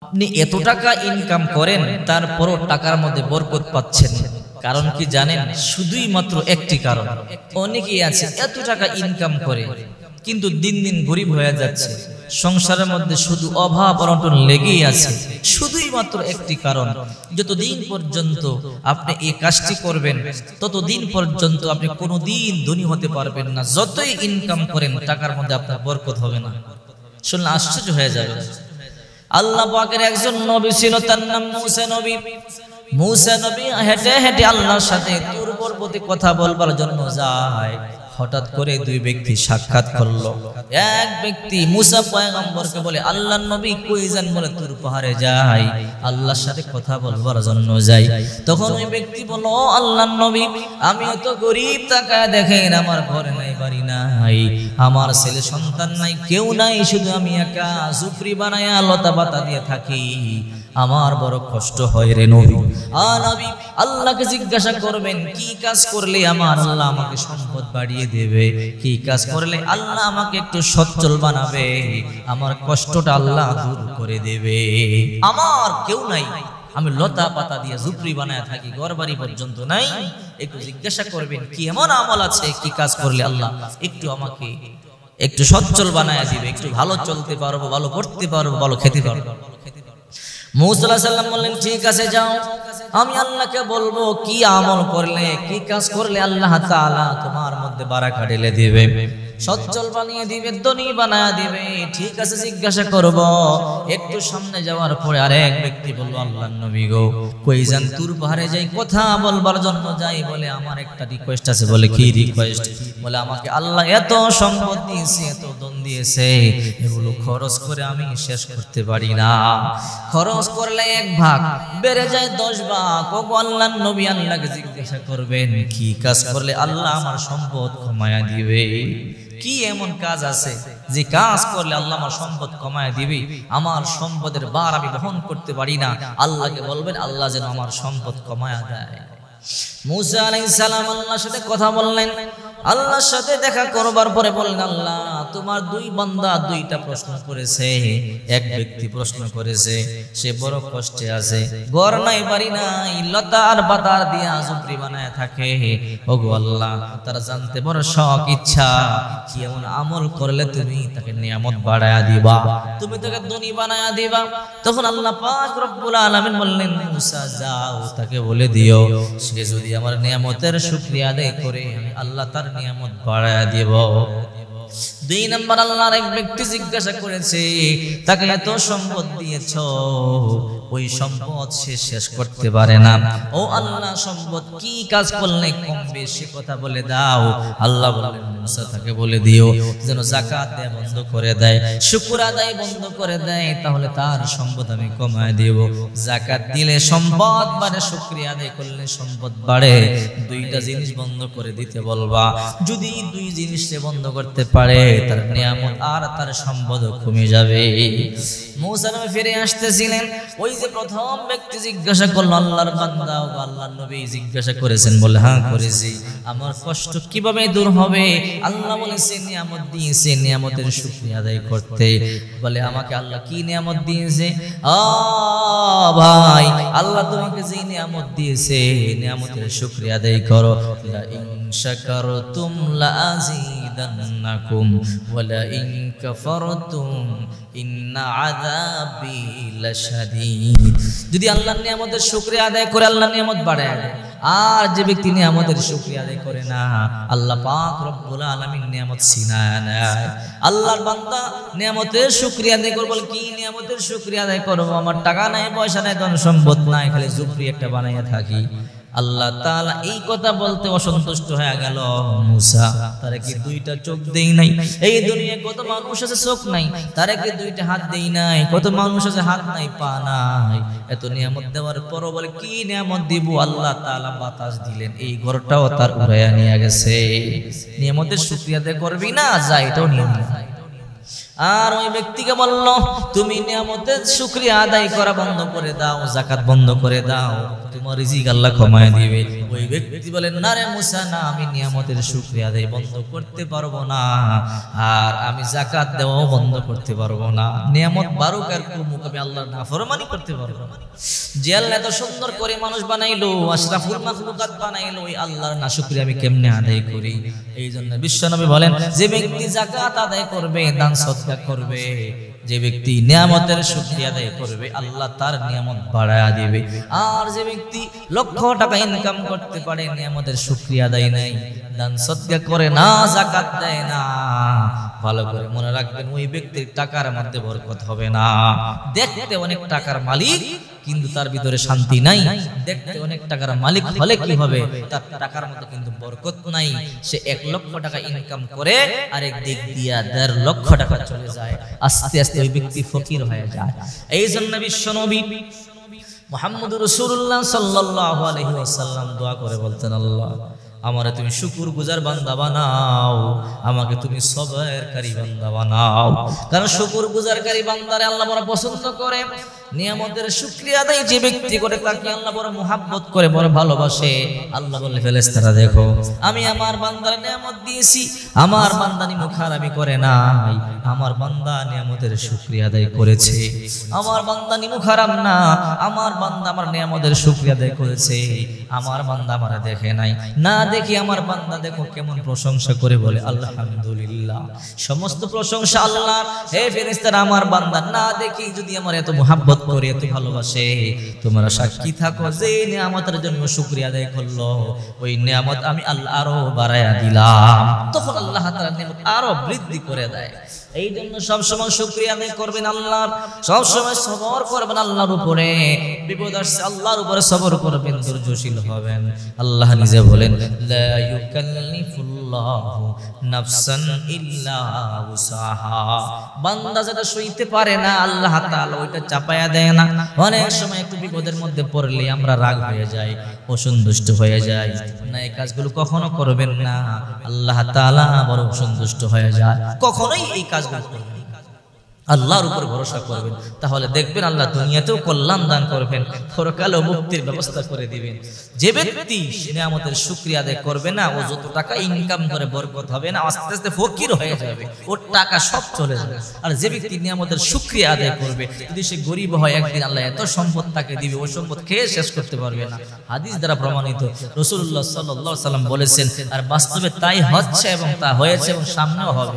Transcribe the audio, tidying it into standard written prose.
আপনি এত টাকা ইনকাম করেন তারপরও টাকার মধ্যে বরকত পাচ্ছেন, কারণ কি জানেন? শুধুই মাত্র একটি কারণ। অনেকেই আছে এত টাকা ইনকাম করে কিন্তু দিন দিন গরিব হয়ে যাচ্ছে, সংসারের মধ্যে শুধু অভাব অনটন লেগেই আছে। শুধুই মাত্র একটি কারণ, যতদিন পর্যন্ত আপনি এই কাজটি করবেন ততদিন পর্যন্ত আপনি কোনোদিন ধনী হতে পারবেন না। যতই ইনকাম করেন টাকার মধ্যে আপনার বরকত হবে না। শুনলে আশ্চর্য হয়ে যাবে। আল্লাহ পাকের একজন নবী ছিল, তার নাম মুসা নবী। মুসা নবী হেঁটে হেঁটে আল্লাহর সাথে তুর পর্বতে কথা বলবার জন্য যায়। হঠাৎ করে দুই ব্যক্তি সাক্ষাৎ করলো। এক ব্যক্তি মুসা পয়গম্বরকে বলে, আল্লাহর নবী কই যান? বলে, তুর পাহাড়ে যাই, আল্লাহর সাথে কথা বলবার জন্য যাই। তখন ওই ব্যক্তি বলল, আল্লাহর নবী, আমিও তো গরিব, তাকায় দেখেন আমার ঘর নাই, বাড়ি নাই, আমার ছেলে সন্তান নাই, কেউ নাই, শুধু আমি একা ঝুপড়ি বানায়া লতা পাতা দিয়ে থাকি, আমার বড় কষ্ট হয় রে নবী। নবী আল্লাহকে জিজ্ঞাসা করবেন কি কাজ করলে আমার আল্লাহ আমাকে সম্পদ বাড়িয়ে দেবে, কি কাজ করলে আল্লাহ আমাকে একটু সচ্ছল বানাবে, আমার কষ্টটা আল্লাহ দূর করে দেবে। আমার কেউ নাই, আমি লতা পাতা দিয়ে ঝুপড়ি বানায় থাকি, ঘর বাড়ি পর্যন্ত নাই, একটু জিজ্ঞাসা করবেন কি এমন আমল আছে, কি কাজ করলে আল্লাহ একটু আমাকে একটু সচ্ছল বানায় দিবে, একটু ভালো চলতে পারবো, ভালো পড়তে পারবো, ভালো খেতে পারবো। মুসা আলাইহিস সালাম বললেন, ঠিক আছে যাও, আমি আল্লাহকে বলবো কি আমল করলে, কি কাজ করলে আল্লাহ তাআলা তোমার মধ্যে বারাকা ঢেলে দিবে, সচ্ছল বানিয়ে দিবে, ধনী বানায় দিবে। ঠিক আছে জিজ্ঞাসা করব। একটু সামনে যাওয়ার পরে আরেক ব্যক্তি বলল, আল্লাহর নবী গো, কই যান? তুর পাহাড়ে যাই, কথা বলবার জন্য যাই। বলে, আমার একটা রিকোয়েস্ট আছে। বলে, কি রিকোয়েস্ট? বলে, আমাকে আল্লাহ এত সম্পদ দিয়েছে, এত ধন দিয়েছে, এগুলো খরচ করে আমি শেষ করতে পারি না। খরচ করলে 1 ভাগ বেড়ে যায় 10 ভাগ। ও আল্লাহর নবী, আল্লাহকে জিজ্ঞাসা করবেন কি কাজ করলে আল্লাহ আমার সম্পদ কমায়া দিবে। কি এমন কাজ আছে যে কাজ করলে আল্লাহ আমার সম্পদ কমায় দিবে? আমার সম্পদের ভার আমি বহন করতে পারি না। আল্লাহকে বলবেন আল্লাহ যেন আমার সম্পদ কমায়া দেয়। মুসা আলাইহিস সালাম আল্লাহর সাথে কথা বললেন। আল্লাহর সাথে দেখা করবার পরে বললেন, আল্লাহ তোমার 2 বান্দা 2টা প্রশ্ন করেছে। এক ব্যক্তি প্রশ্ন করেছে, সে বড় কষ্টে আছে, ঘর নাই, বাড়ি নাই, লতা আর পাতার দিয়া ঝুপড়ি বানায় থাকে। ওগো আল্লাহ, তারা জানতে বড় শখ, ইচ্ছা, কি এমন আমল করলে তুমি তাকে নিয়ামত বাড়ায়া দিবা, তুমি তাকে ধনী বানায়া দিবা। তখন আল্লাহ পাক রব্বুল আলামিন বললেন, মুসা যাও, তাকে বলে দিও সে যদি আমার নিয়ামতের শুকরিয়া আদায় করে আমি আল্লাহ তার নিয়ামত বাড়ায়া দেব। 2 নম্বর আল্লাহর এক ব্যক্তি জিজ্ঞাসা করেছে, তাকে এত সম্পদ দিয়েছো, ওই সম্পদ সে শেষ করতে পারে না। ও আল্লাহ, সম্পদ কি কাজ করলে কম বেশি কথা বলে দাও। আল্লাহ বললেন, মুসা তাকে বলে দিও যেন যাকাত দেয়া বন্ধ করে দেয়, শুকর আদায় বন্ধ করে দেয়, তাহলে তার সম্পদ আমি কমায় দেব। যাকাত দিলে সম্পদ বাড়ে, শুকরিয়া আদায় করলে সম্পদ বাড়ে। 2টা জিনিস বন্ধ করে দিতে বলবা। যদি 2 জিনিস সে বন্ধ করতে পারে, তার নিয়ামত আর তার সম্পদ কমে যাবে। মুসা নবী ফিরে আসতেছিলেন, ওই যে প্রথম ব্যক্তি জিজ্ঞাসা করলো, আল্লাহর বান্দা ও আল্লাহর নবী জিজ্ঞাসা করেছেন? বলে, হ্যাঁ করেছি। আমার কষ্ট কিভাবে দূর হবে? আল্লাহ বলেছে নিয়ামত দিয়েছে, নিয়ামতের শুকরিয়া আদায় করতে। বলে, আমাকে আল্লাহ কি নিয়ামত দিয়েছে? ভাই, আল্লাহ তোমাকে যে নিয়ামত দিয়েছে, নিয়ামতের শুকরিয়া আদায় করো। লা ইন শাকারতুম লা আযীদান্নাকুম ওয়া লা ইন কাফারতুম ইন্না আযাবি লাশাদীদ। যদি আল্লাহর নিয়ামতের শুকরিয়া আদায় করে আল্লাহর নিয়ামত বাড়ায় দেয়, আর যে ব্যক্তি নিয়ামতের শুকরিয়া আদায় করে না, আল্লাহ পাক রব্বুল আলামিন নিয়ামত ছিনায় নেয়। আল্লাহর বান্দা নিয়ামতের শুকরিয়া আদায় করবে। বলে, কি নিয়ামতের শুকরিয়া আদায় করব? আমার টাকা নাই, পয়সা নাই, ধন সম্পদ নাই, খালি ঝুপড়ি একটা বানাইয়া থাকি। আল্লাহ তাআলা এই কথা বলতে অসন্তুষ্ট হয়ে গেল। মুসা, তারে কি 2টা চোখ দেই নাই? এই দুনিয়ায় কত মানুষ আছে চোখ নাই, তারে কি 2টা হাত দেই নাই? কত মানুষ আছে হাত নাই, পা নাই। এত নিয়ামত দেওয়ার পরও বলে, কি নিয়ামত দিব? আল্লাহ তাআলা বাতাস দিলেন, এই ঘরটাও তার উড়াইয়া নিয়ে গেছে। নিয়ামতের শুকরিয়া আদায় করবি না, যা এটাও নিয়ে নে। আর ওই ব্যক্তিকে বলল, তুমি নিয়ামতের শুকরিয়া আদায় করা বন্ধ করে দাও, যাকাত বন্ধ করে দাও, তোমার রিজিক আল্লাহ কমায় দিবে। ওই ব্যক্তি বলেন, না রে মুসা, না, আমি নিয়ামতের শুকরিয়া আদায় বন্ধ করতে পারবো না, আর আমি যাকাত দেওয়াও বন্ধ করতে পারবো না। নিয়ামত বারুক আর কমুক, আমি আল্লাহর নাফরমানি করতে পারবো না। যে আল্লাহ এত সুন্দর করে মানুষ বানাইলো, আশরাফুল মাখলুকাত বানাইলো, ওই আল্লাহর নাশুকরি আমি কেমনে আদায় করি? এই জন্য বিশ্বনবী বলেন, যে ব্যক্তি যাকাত আদায় করবে, দান সদকা করবে, যে ব্যক্তি নিয়ামতের শুকরিয়া আদায় করবে, আল্লাহ তার নিয়ামত বাড়ায়া দিবে। আর যে ব্যক্তি লক্ষ টাকা ইনকাম করতে পারে, নিয়ামতের শুকরিয়া আদায় নাই, দান সদকা করে না, যাকাত দেয় না, ভালো করে মনে রাখবেন, ওই ব্যক্তির টাকার মধ্যে বরকত হবে না। দেখতে অনেক টাকার মালিক, কিন্তু তার ভিতরে শান্তি নাই। দেখতে অনেক টাকার মালিক হলে কি হবে? তার টাকার মধ্যে কিন্তু বরকত নাই। সে 1 লক্ষ টাকা ইনকাম করে, আরেক দিক দিয়া 1.5 লক্ষ টাকা চলে যায়, আস্তে আস্তে ওই ব্যক্তি ফকির হয়ে যায়। এই জন্য বিশ্বনবী মুহাম্মদুর রাসূলুল্লাহ সাল্লাল্লাহু আলাইহি ওয়াসাল্লাম দোয়া করে বলতেন, আল্লাহ আমারে তুমি শুকর গুজার বান্দা বানাও, আমাকে তুমি সবরকারী বান্দা বানাও। কারণ শুকর গুজারকারী বান্দারে আল্লাহ বড় পছন্দ করে। নিয়ামতের শুকরিয়া আদায় যে ব্যক্তি করে, তাকে আল্লাহ বড় মুহাব্বত করে, বড় ভালোবাসে। আল্লাহ বলে, ফেরেশতারা দেখো, আমি আমার বান্দার নিয়ামত দিয়েছি, আমার বান্দা নিমুখারামি করে নাই, আমার বান্দা নিয়ামতের শুকরিয়া আদায় করেছে। আমার বান্দা নিমুখারাম না, আমার বান্দা আমার নিয়ামতের শুকরিয়া আদায় করেছে। আমার বান্দা আমারে দেখে নাই, না দেখি আমার বান্দা দেখো কেমন প্রশংসা করে বলে আলহামদুলিল্লাহ, সমস্ত প্রশংসা আল্লাহর। হে ফেরেশতারা, আমার বান্দা না দেখি যদি আমার এত মুহাব্বত করে, এত ভালোবাসে, তোমরা সাক্ষী থাকো যে নিয়ামতের জন্য শুকরিয়া আদায় করলো, ওই নিয়ামত আমি আল্লাহ আরো বাড়ায়া দিলাম। তখন আল্লাহ তাআলা নিয়ামত আরো বৃদ্ধি করে দেয়। এই জন্য সবসময় শুকরিয়া আদায় করবেন আল্লাহর, সবসময় সবর করবেন আল্লাহর উপরে। বিপদ আসছে আল্লাহর উপরে সবর করবেন, ধৈর্যশীল হবেন। আল্লাহ নিজে বলেন, লা ইউকাল্লিফুল্লাহু নাফসান ইল্লা উসাহা। বান্দা যেটা সইতে পারে না, আল্লাহ তাআলা ওইটা চাপায়া দেয় না। অনেক সময় একটু বিপদের মধ্যে পড়লে আমরা রাগ হয়ে যাই, অসন্তুষ্ট হয়ে যাই, না এই কাজগুলো কখনো করবেন না, আল্লাহ তাআলা বড় অসন্তুষ্ট হয়ে যায়। কখনোই এই কাজগুলো করবেন, আল্লাহর উপর ভরসা করবেন, তাহলে দেখবেন আল্লাহ দুনিয়াতেও কল্যাণ দান করবেন, পরকালেও মুক্তির ব্যবস্থা করে দিবেন। যে ব্যক্তি নিয়ামতের শুকরিয়া আদায় করবে না, ও যত টাকা ইনকাম করে বরকত হবে না, আস্তে আস্তে ফকির হয়ে যাবে, ওর টাকা সব চলে যাবে। আর যে ব্যক্তি নিয়ামতের শুকরিয়া আদায় করবে, যদি সে গরিব হয়, একদিন আল্লাহ এত সম্পদ তাকে দিবে, ওই সম্পদ খেয়ে শেষ করতে পারবে না। হাদিস দ্বারা প্রমাণিত, রাসূলুল্লাহ সাল্লাল্লাহু আলাইহি ওয়াসাল্লাম বলেছেন, আর বাস্তবে তাই হচ্ছে এবং তা হয়েছে এবং সামনেও হবে।